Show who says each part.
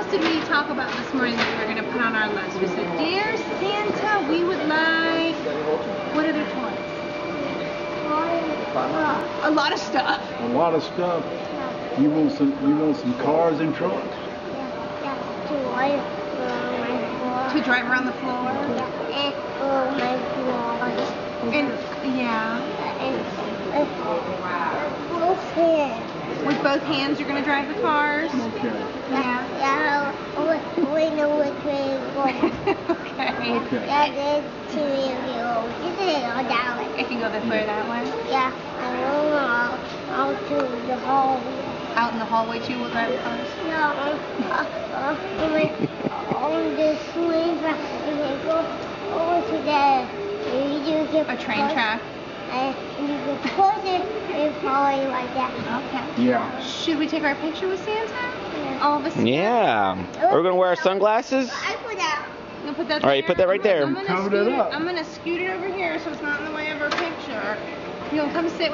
Speaker 1: else did we talk about this morning that we were going to put on our list? We said, dear Santa, we would like... What other toys? A lot of stuff.
Speaker 2: A lot of stuff. You want some cars and trucks?
Speaker 3: Yeah,
Speaker 1: To drive around the floor?
Speaker 3: and my floor.
Speaker 1: And, yeah.
Speaker 3: Both hands.
Speaker 1: With both hands you're going to drive the cars?
Speaker 2: Okay.
Speaker 1: Yeah.
Speaker 3: Yeah, we know which way to go.
Speaker 1: Okay.
Speaker 2: Okay.
Speaker 3: Yeah, there's two of you. You can go that way.
Speaker 1: It can go this way or that way?
Speaker 3: Yeah, and we'll out to the hall.
Speaker 1: Out in the hallway too, we'll drive the cars?
Speaker 3: Yeah, on the swing track, you can go over to the
Speaker 1: A train track?
Speaker 3: And you can push it and follow like that.
Speaker 1: Okay.
Speaker 2: Yeah.
Speaker 1: Should we take our picture with Santa?
Speaker 3: Yeah.
Speaker 1: All of us?
Speaker 4: Yeah. Are we gonna wear our sunglasses?
Speaker 3: I put that.
Speaker 1: I'm gonna put that
Speaker 4: All right, put that right there.
Speaker 1: I'm gonna
Speaker 2: Covered it up.
Speaker 1: I'm gonna scoot it over here so it's not in the way of our picture. You'll come sit with